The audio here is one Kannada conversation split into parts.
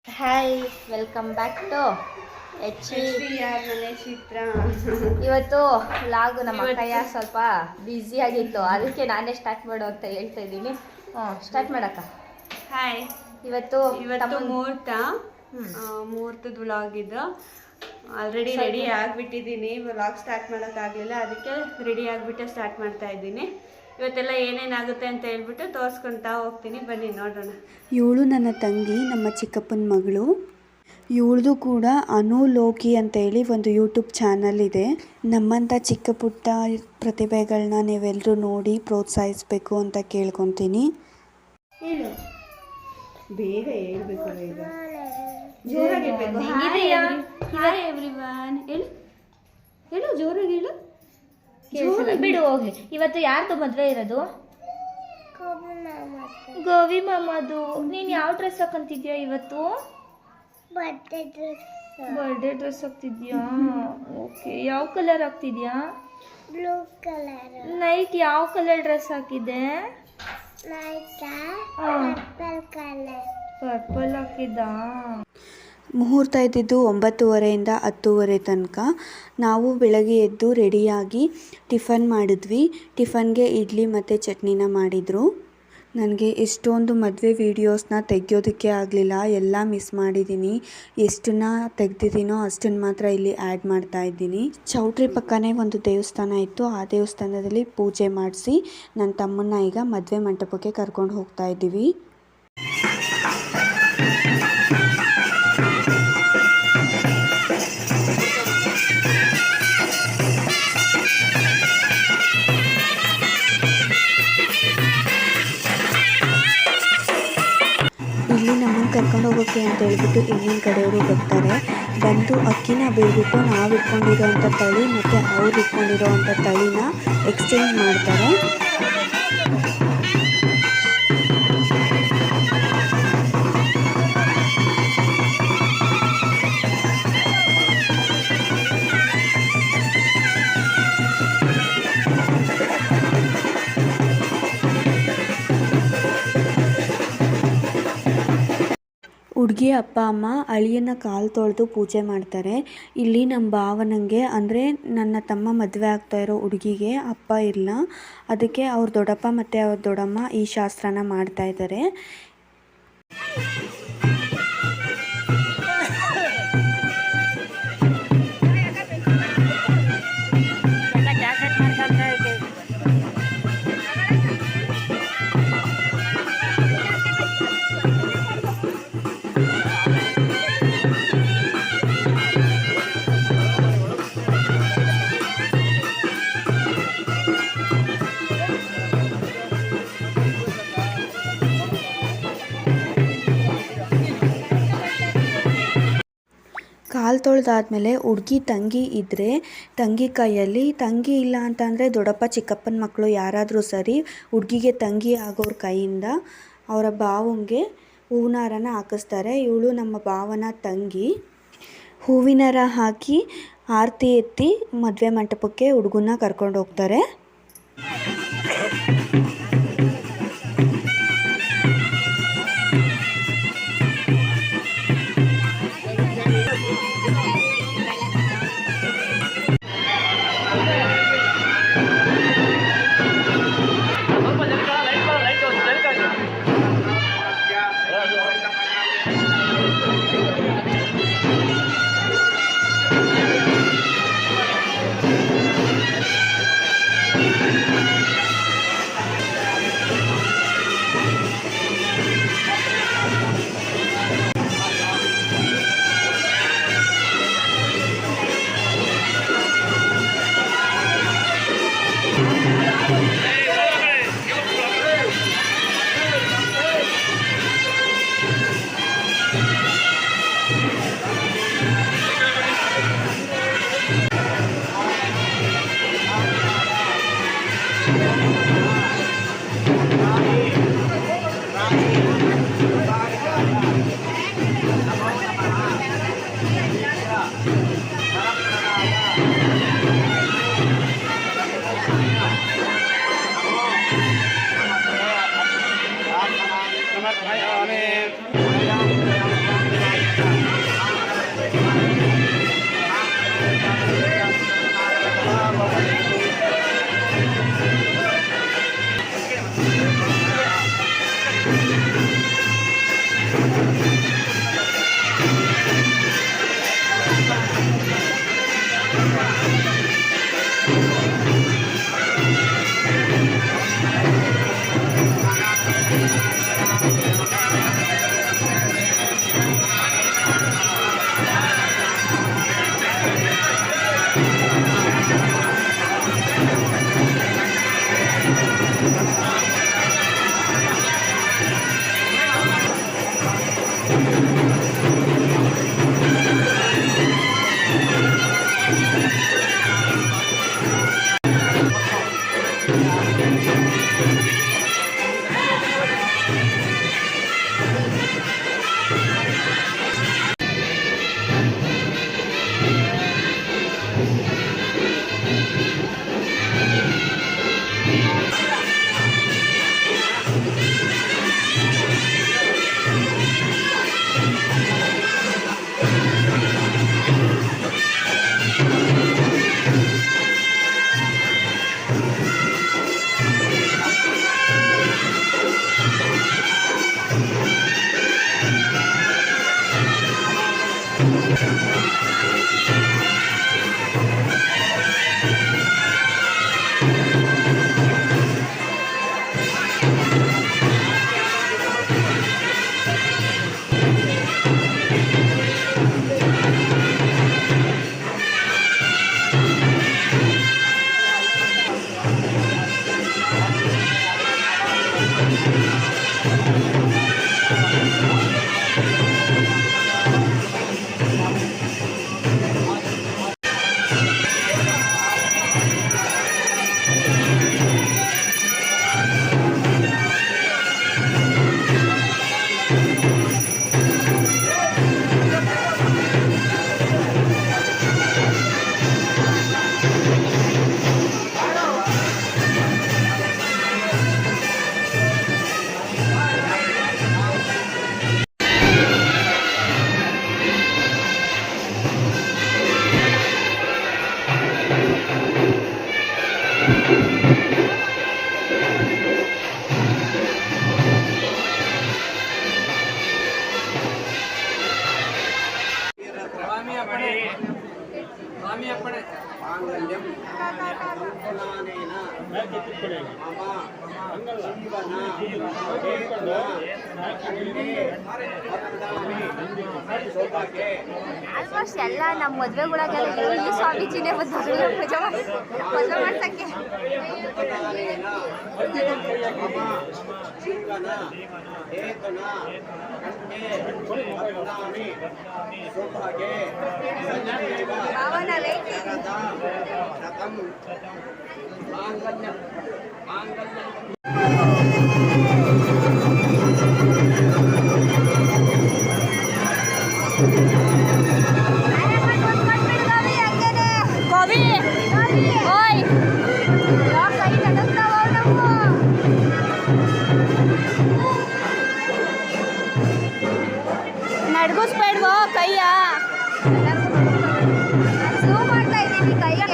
Hi, welcome back to H Chitra. ಇವತ್ತು ಲಾಗು ನಮ್ಮ ಅಕ್ಕಯ್ಯ ಸ್ವಲ್ಪ ಬ್ಯುಸಿ ಆಗಿತ್ತು, ಅದಕ್ಕೆ ನಾನೇ ಸ್ಟಾರ್ಟ್ ಮಾಡು ಅಂತ ಹೇಳ್ತಾ ಇದ್ದೀನಿ. ಸ್ಟಾರ್ಟ್ ಮಾಡಕ್ಕ. ಹಾಯ್, ಇವತ್ತು ಮುಹೂರ್ತದ ವ್ಲಾಗ್ ಇದು. ಆಲ್ರೆಡಿ ರೆಡಿ ಆಗಿಬಿಟ್ಟಿದ್ದೀನಿ. ವ್ಲಾಗ್ ಸ್ಟಾರ್ಟ್ ಮಾಡೋಕ್ಕಾಗಲಿಲ್ಲ, ಅದಕ್ಕೆ ರೆಡಿ ಆಗಿಬಿಟ್ಟೆ ಸ್ಟಾರ್ಟ್ ಮಾಡ್ತಾ ಇದ್ದೀನಿ. ಇವತ್ತೆಲ್ಲ ಏನೇನಾಗುತ್ತೆ ಅಂತ ಹೇಳ್ಬಿಟ್ಟು ತೋರಿಸ್ಕೊತಾ ಹೋಗ್ತೀನಿ, ಬನ್ನಿ ನೋಡೋಣ. ಇವಳು ನನ್ನ ತಂಗಿ, ನಮ್ಮ ಚಿಕ್ಕಪ್ಪನ ಮಗಳು. ಇವಳದು ಕೂಡ ಅನು ಲೋಕಿ ಅಂತೇಳಿ ಒಂದು ಯೂಟ್ಯೂಬ್ ಚಾನಲ್ ಇದೆ. ನಮ್ಮಂಥ ಚಿಕ್ಕ ಪುಟ್ಟ ಪ್ರತಿಭೆಗಳನ್ನ ನೀವೆಲ್ಲರೂ ನೋಡಿ ಪ್ರೋತ್ಸಾಹಿಸಬೇಕು ಅಂತ ಕೇಳ್ಕೊತೀನಿ. ಹೇಳು, ಬೇಗ ಹೇಳ್ಬೇಕು, ಬೇಗ ಜೋರಾಗಿ ಹಾಯ್ ಎವ್ರಿವನ್ ಹೇಳು, ಹೇಳು ಜೋರಾಗಿ ಹೇಳು. ಬಿಡು ಹೋಗ್ಲಿ. ಇವತ್ತು ಯಾರ್ದು ಮದುವೆ ಇರೋದು? ಗೋವಿ ಮಾಮದು. ನೀನು ಯಾವ ಡ್ರೆಸ್ ಹಾಕೊಂತಿದ್ಯಾ ಇವತ್ತು? ಬರ್ಡೇ ಡ್ರೆಸ್ ಹಾಕ್ತಿದ್ಯಾ? ಓಕೆ. ಯಾವ ಕಲರ್ ಹಾಕ್ತಿದ್ಯಾ? Blue colour. ನೈಟ್ ಯಾವ ಕಲರ್ ಡ್ರೆಸ್ ಹಾಕಿದೆ? ಪರ್ಪಲ್ ಹಾಕಿದ್ದ. ಮುಹೂರ್ತ ಇದ್ದಿದ್ದು 9:30 10:30 ತನಕ. ನಾವು ಬೆಳಗ್ಗೆ ಎದ್ದು ರೆಡಿಯಾಗಿ ಟಿಫನ್ ಮಾಡಿದ್ವಿ. ಟಿಫನ್ಗೆ ಇಡ್ಲಿ ಮತ್ತು ಚಟ್ನಿನ ಮಾಡಿದರು. ನನಗೆ ಎಷ್ಟೊಂದು ಮದುವೆ ವೀಡಿಯೋಸ್ನ ತೆಗೆಯೋದಕ್ಕೆ ಆಗಲಿಲ್ಲ, ಎಲ್ಲ ಮಿಸ್ ಮಾಡಿದ್ದೀನಿ. ಎಷ್ಟನ್ನ ತೆಗೆದಿದ್ದೀನೋ ಅಷ್ಟನ್ನು ಮಾತ್ರ ಇಲ್ಲಿ ಆ್ಯಡ್ ಮಾಡ್ತಾ ಇದ್ದೀನಿ. ಚೌಟ್ರಿ ಪಕ್ಕನೇ ಒಂದು ದೇವಸ್ಥಾನ ಇತ್ತು. ಆ ದೇವಸ್ಥಾನದಲ್ಲಿ ಪೂಜೆ ಮಾಡಿಸಿ ನನ್ನ ತಮ್ಮನ್ನ ಈಗ ಮದುವೆ ಮಂಟಪಕ್ಕೆ ಕರ್ಕೊಂಡು ಹೋಗ್ತಾ ಇದ್ದೀವಿ. ಇಲ್ಲಿ ನಮ್ಮನ್ನು ಕರ್ಕೊಂಡು ಹೋಗೋಕ್ಕೆ ಅಂತ ಹೇಳ್ಬಿಟ್ಟು ಇನ್ನೊಂದು ಕಡೆಯವರು ಬರ್ತಾರೆ. ಬಂದು ಅಕ್ಕಿನ ಬೇಯ್ಬಿಟ್ಟು ನಾವು ಇಟ್ಕೊಂಡಿರೋವಂಥ ತಳಿ ಮತ್ತು ಅವ್ರು ಇಟ್ಕೊಂಡಿರೋವಂಥ ತಳಿನ ಎಕ್ಸ್ಚೇಂಜ್ ಮಾಡ್ತಾರೆ. ಹುಡುಗಿ ಅಪ್ಪ ಅಮ್ಮ ಅಳಿಯನ ಕಾಲು ತೊಳೆದು ಪೂಜೆ ಮಾಡ್ತಾರೆ. ಇಲ್ಲಿ ನಮ್ಮ ಭಾವನಂಗೆ ಅಂದರೆ ನನ್ನ ತಮ್ಮ ಮದುವೆ ಆಗ್ತಾ ಇರೋ ಹುಡುಗಿಗೆ ಅಪ್ಪ ಇಲ್ಲ, ಅದಕ್ಕೆ ಅವ್ರ ದೊಡ್ಡಪ್ಪ ಮತ್ತು ಅವ್ರ ದೊಡ್ಡಮ್ಮ ಈ ಶಾಸ್ತ್ರನ ಮಾಡ್ತಾ ಇದ್ದಾರೆ. ಕಾಲು ತೊಳೆದಾದ್ಮೇಲೆ ಹುಡುಗಿ ತಂಗಿ ಇದ್ದರೆ ತಂಗಿ ಕೈಯಲ್ಲಿ, ತಂಗಿ ಇಲ್ಲ ಅಂತಂದರೆ ದೊಡ್ಡಪ್ಪ ಚಿಕ್ಕಪ್ಪನ ಮಕ್ಕಳು ಯಾರಾದರೂ ಸರಿ, ಹುಡುಗಿಗೆ ತಂಗಿ ಆಗೋರ ಕೈಯಿಂದ ಅವರ ಭಾವಂಗೆ ಹೂವಿನಾರನ ಹಾಕಿಸ್ತಾರೆ. ಇವಳು ನಮ್ಮ ಭಾವನ ತಂಗಿ. ಹೂವಿನಾರ ಹಾಕಿ ಆರತಿ ಎತ್ತಿ ಮದುವೆ ಮಂಟಪಕ್ಕೆ ಹುಡುಗನ್ನ ಕರ್ಕೊಂಡು ಹೋಗ್ತಾರೆ. ಆಲ್ಮೋಸ್ಟ್ ಎಲ್ಲ ನಮ್ಮ ಮದುವೆಗಳಾಗೆಲ್ಲ ಈ ಸ್ವಾಮೀಜಿನೇ ಬಂದು ಮದುವೆ ಮಾಡ್ಸಕ್ಕೆ. ನಡ್ಗಿಸ್ಬೇಡ್ವೋ ಕೈಯ ಮಾಡ್ತಾ ಇದ್ದೀನಿ ಕೈಗೆ.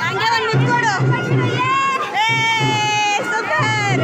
ಹಂಗೆ ಒಂದು ಮುಚ್ಕೊಡು. ಸೂಪರ್.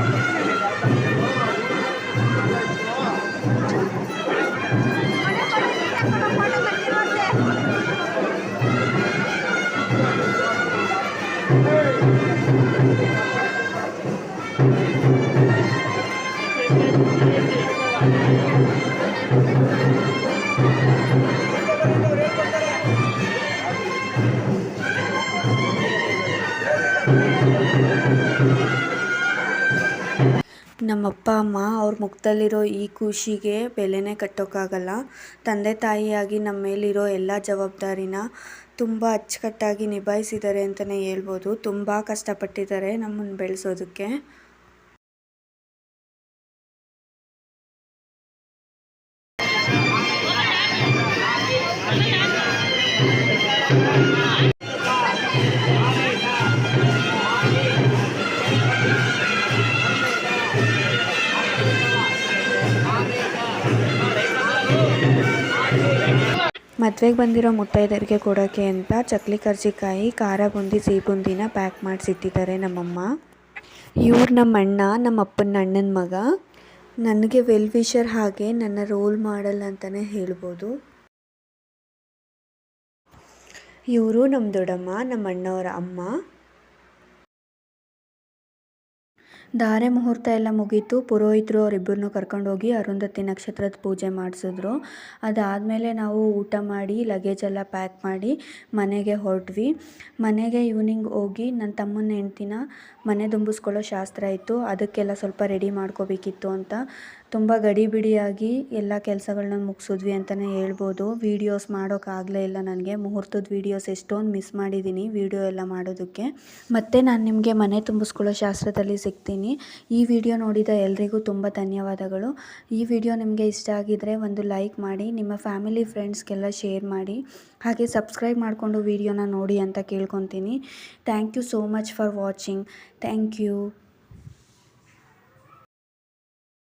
ನಮ್ಮಪ್ಪ ಅಮ್ಮ ಅವ್ರ ಮುಖದಲ್ಲಿರೋ ಈ ಖುಷಿಗೆ ಬೆಲೆನೇ ಕಟ್ಟೋಕ್ಕಾಗಲ್ಲ. ತಂದೆ ತಾಯಿಯಾಗಿ ನಮ್ಮ ಮೇಲಿರೋ ಎಲ್ಲ ಜವಾಬ್ದಾರಿನ ತುಂಬ ಅಚ್ಚುಕಟ್ಟಾಗಿ ನಿಭಾಯಿಸಿದ್ದಾರೆ ಅಂತಲೇ ಹೇಳ್ಬೋದು. ತುಂಬ ಕಷ್ಟಪಟ್ಟಿದ್ದಾರೆ ನಮ್ಮನ್ನು ಬೆಳೆಸೋದಕ್ಕೆ. ಮದುವೆಗೆ ಬಂದಿರೋ ಮುತ್ತೈದರಿಗೆ ಕೊಡೋಕ್ಕೆ ಅಂತ ಚಕ್ಲಿ ಕರ್ಜಿಕಾಯಿ, ಖಾರ ಬುಂದಿ, ಸಿಹಿ ಬುಂದಿನ ಪ್ಯಾಕ್ ಮಾಡಿಸಿಟ್ಟಿದ್ದಾರೆ ನಮ್ಮಮ್ಮ. ಇವ್ರು ನಮ್ಮ ಅಣ್ಣ, ನಮ್ಮ ಅಪ್ಪನ ಅಣ್ಣನ ಮಗ. ನನಗೆ ವೆಲ್ ವಿಷರ್ ಹಾಗೆ ನನ್ನ ರೋಲ್ ಮಾಡೆಲ್ ಅಂತಲೇ ಹೇಳ್ಬೋದು. ಇವರು ನಮ್ಮ ದೊಡ್ಡಮ್ಮ, ನಮ್ಮ ಅಣ್ಣವರ ಅಮ್ಮ. ಧಾರೆ ಮುಹೂರ್ತ ಎಲ್ಲ ಮುಗೀತು. ಪುರೋಹಿತರು ಅವರಿಬ್ಬರನ್ನೂ ಕರ್ಕೊಂಡೋಗಿ ಅರುಂಧತಿ ನಕ್ಷತ್ರದ ಪೂಜೆ ಮಾಡಿಸಿದ್ರು. ಅದಾದಮೇಲೆ ನಾವು ಊಟ ಮಾಡಿ ಲಗೇಜೆಲ್ಲ ಪ್ಯಾಕ್ ಮಾಡಿ ಮನೆಗೆ ಹೊರಟ್ವಿ. ಮನೆಗೆ ಈವ್ನಿಂಗ್ ಹೋಗಿ ನನ್ನ ತಮ್ಮನ ಹೆಂಡ್ತಿನ ಮನೆ ತುಂಬಿಸ್ಕೊಳ್ಳೋ ಶಾಸ್ತ್ರ ಇತ್ತು. ಅದಕ್ಕೆಲ್ಲ ಸ್ವಲ್ಪ ರೆಡಿ ಮಾಡ್ಕೋಬೇಕಿತ್ತು ಅಂತ ತುಂಬ ಗಡಿಬಿಡಿಯಾಗಿ ಎಲ್ಲ ಕೆಲಸಗಳನ್ನ ಮುಗಿಸಿದ್ವಿ ಅಂತಲೇ ಹೇಳ್ಬೋದು. ವೀಡಿಯೋಸ್ ಮಾಡೋಕ್ಕಾಗಲೇ ಇಲ್ಲ ನನಗೆ. ಮುಹೂರ್ತದ ವೀಡಿಯೋಸ್ ಎಷ್ಟೊಂದು ಮಿಸ್ ಮಾಡಿದ್ದೀನಿ ವೀಡಿಯೋ ಎಲ್ಲ ಮಾಡೋದಕ್ಕೆ. ಮತ್ತು ನಾನು ನಿಮಗೆ ಮನೆ ತುಂಬಿಸ್ಕೊಳ್ಳೋ ಶಾಸ್ತ್ರದಲ್ಲಿ ಸಿಗ್ತೀನಿ. ಈ ವಿಡಿಯೋ ನೋಡಿದ ಎಲ್ರಿಗೂ ತುಂಬ ಧನ್ಯವಾದಗಳು. ಈ ವಿಡಿಯೋ ನಿಮಗೆ ಇಷ್ಟ ಆಗಿದರೆ ಒಂದು ಲೈಕ್ ಮಾಡಿ, ನಿಮ್ಮ ಫ್ಯಾಮಿಲಿ ಫ್ರೆಂಡ್ಸ್ಗೆಲ್ಲ ಶೇರ್ ಮಾಡಿ, ಹಾಗೆ ಸಬ್ಸ್ಕ್ರೈಬ್ ಮಾಡಿಕೊಂಡು ವಿಡಿಯೋನ ನೋಡಿ ಅಂತ ಕೇಳ್ಕೊತೀನಿ. Thank you so much for watching. Thank you.